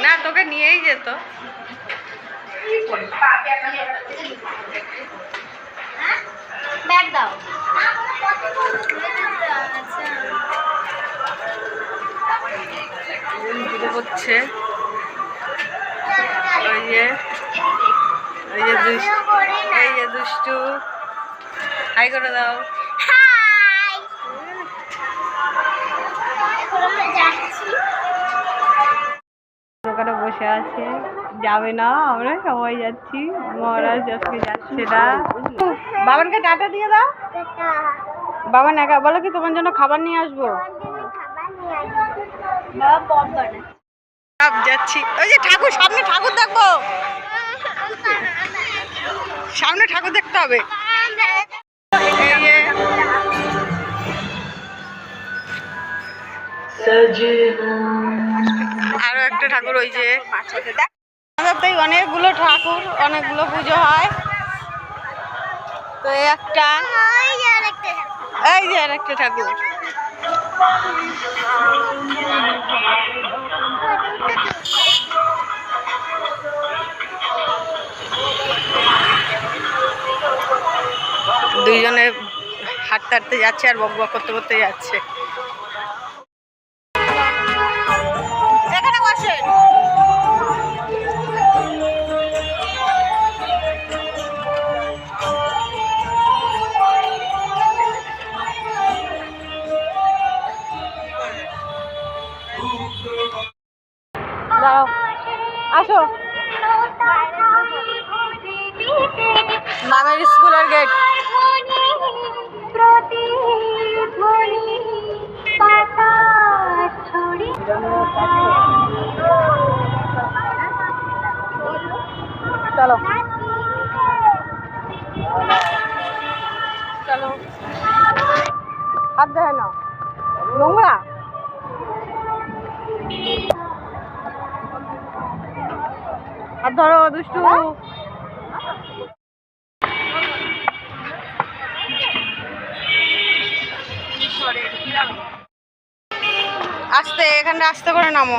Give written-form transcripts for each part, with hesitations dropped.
না তোকে নিয়েই যেত। ব্যাগ দাও। করছে ওই যে দুষ্টু হাই করে দাও। ওখানে বসে আছে, যাবে না, আমরা সবাই যাচ্ছি। মহারাজ আজকে যাচ্ছে না। বাবানকে টাটা দিয়ে দাও। বাবান একা বলো কি তোমার জন্য খাবার নিয়ে আসবো। যাচ্ছি। ওই যে ঠাকুর, সামনে ঠাকুর দেখবো, সামনে ঠাকুর দেখতে হবে। আরো একটা ঠাকুর, ওই যে তাই অনেকগুলো ঠাকুর, অনেকগুলো পুজো হয়। তো এই একটা, এই যে আর একটা ঠাকুর। দুইজনে হাঁটতে হাঁটতে যাচ্ছে আর বক বক করতে করতে যাচ্ছে। এখানে বসেন। দাঁড়াও, আসো। মামের স্কুলের গেট। চলো চলো, হাত দেয় না, নোংরা। হাত ধরো দুষ্টু। আস্তে, এখানে আস্তে করে নামো।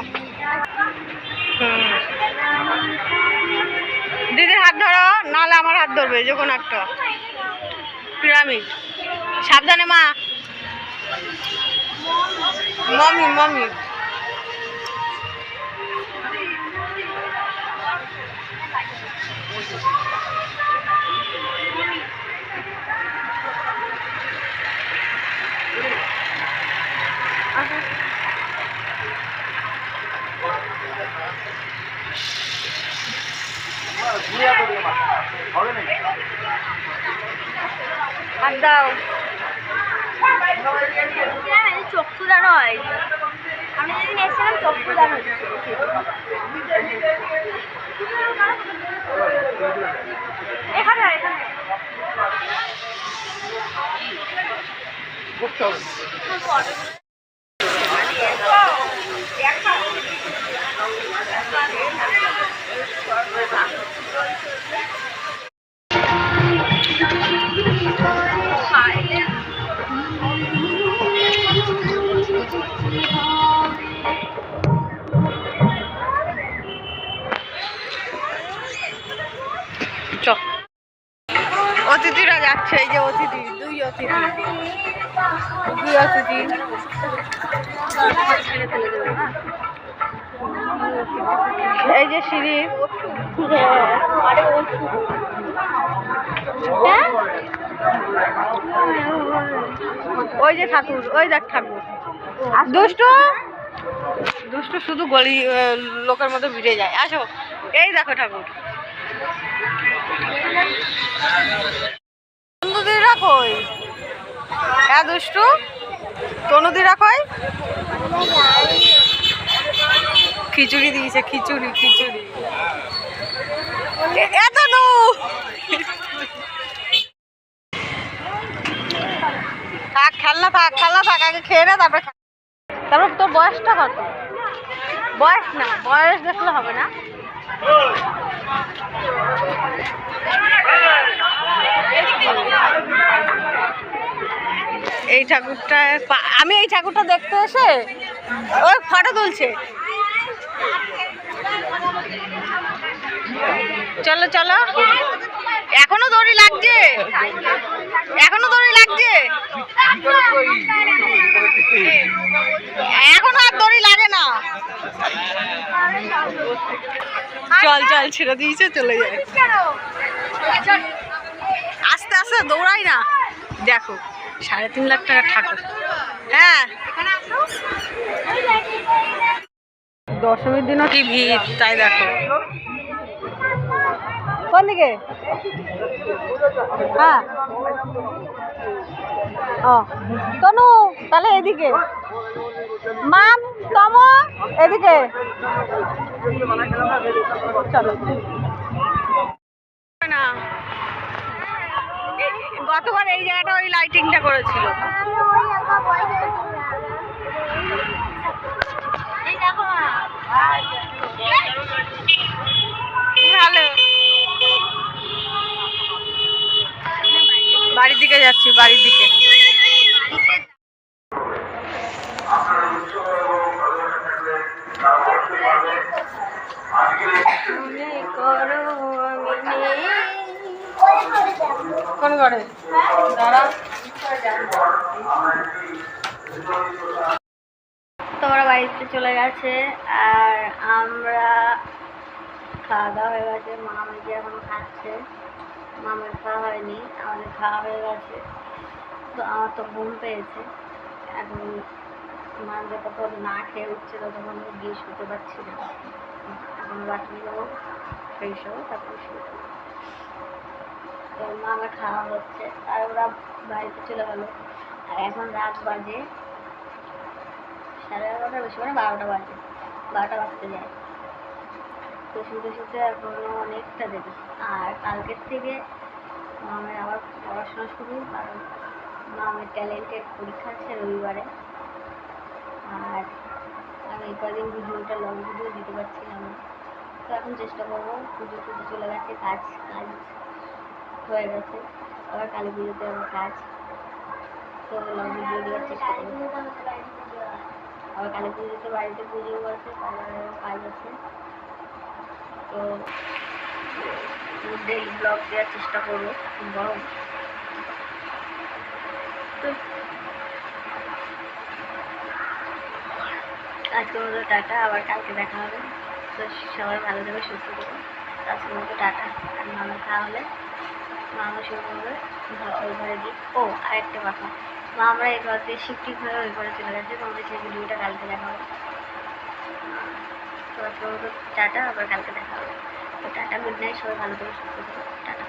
দিদির হাত ধরো, নাহলে আমার হাত ধরবে, যে কোনো একটা। পিরামিড, সাবধানে মা। Mummy mummy. হাত দাও। চক্ষুদা নয়, আমি যেদিন এসেছিলাম চক্ষুদা হচ্ছে। এখানে এখানে অতিথিরা যাচ্ছে, এই যে অতিথি, দুই অতিথি। এই যে সিঁড়ি, ওই যে ঠাকুর, ওই দেখ ঠাকুর। দুষ্টু দুষ্টু শুধু গলি লোকের মধ্যে ভিড়ে যায়। আসো, এই দেখো ঠাকুর। তনুদিরা কই? হ্যাঁ দুষ্টু, তনুদিরা কই? খিচুড়ি দিয়েছে, খিচুড়ি খিচুড়ি। এত নু থাক, খেলনা থাক, খেলনা থাক, আগে খেয়ে না, তারপর তোর বয়সটা কত? বয়স না, বয়স দেখলে হবে না। এই ঠাকুরটা, আমি এই ঠাকুরটা দেখতে এসে ওই ফটো তুলছে। চলো চলো, এখনো দড়ি লাগছে, এখনো দড়ি লাগছে, এখনো আর দড়ি লাগে না। চল চল, ছেড়ে দিয়েছে, চলে যায়। আস্তে আস্তে দৌড়াই না। দেখো 3.5 লাখ টাকার ঠাকুর। হ্যাঁ, দশমীর দিনও কি ভিড়, তাই দেখো। কোন দিকে? হ্যাঁ, ও তনু, তাহলে এদিকে। মাম তমো, এদিকে চলো না। গতবার এই জায়গাটা ওই লাইটিংটা করেছিল। ভালো, বাড়ির দিকে যাচ্ছি, বাড়ির দিকে। কোন ঘরে? দাঁড়া, তোমরা বাড়িতে চলে গেছে আর আমরা খাওয়া দাওয়া হয়ে গেছে। মা মেয়ে এখনো খাচ্ছে, মামের খাওয়া হয়নি, আমাদের খাওয়া হয়ে গেছে। তো আমার তো ঘুম পেয়েছে এখন। মা যতক্ষণ না খেয়ে উঠছে ততক্ষণ গিয়ে শুতে পারছি না। এখন বাটি দেবো, ফ্রেশ হবো, তারপরে শুতে। তো মা আমার খাওয়া হচ্ছে আর ওরা বাড়িতে চলে গেলো। আর এখন রাত বাজে 11:30 বেশি, মানে 12টা বাজে, 12টা বাজতে যায়। তো শুতে শুতে এখনো অনেকটা দেরি। আর কালকের থেকে মামের আবার পড়াশোনা শুরু, কারণ মামের ট্যালেন্টের পরীক্ষা আছে রবিবারে। আর আমি এই কদিন ভিডিওটা লং ভিডিও দিতে পারছিলাম না। তো এখন চেষ্টা করবো, পুজো টুজো চলে গেছে, কাজ হয়ে গেছে, আবার কালী পুজোতে আমার কাজ। তো লং ভিডিও দেওয়ার চেষ্টা করবো। আবার কালী পুজোতে বাড়িতে পুজোও আছে, পার্লারেরও কাজ আছে। তো ডেইলি ব্লগ দেওয়ার চেষ্টা করবো বড়। তো আজকে মতো টাটা, আবার কালকে দেখা হবে। তো সবাই ভালো থাকবে, সুস্থ থাকবে। আজকের মতো টাটা। আর মামা খাওয়া হলে মামা শুরু করবে ওই ঘরে গিয়ে। ও আরেকটা কথা, মা আমরা এই ঘর থেকে শিফটিং হয়ে ওই ঘরে চলে গেছে। তোমাদের সেই ভিডিওটা কালকে দেখা হবে। তো আজকের মতো টাটা, আবার কালকে দেখা হবে। তো টাটা, গুড নাইট, সবাই ভালো করে সুস্থ থাকবে, টাটা।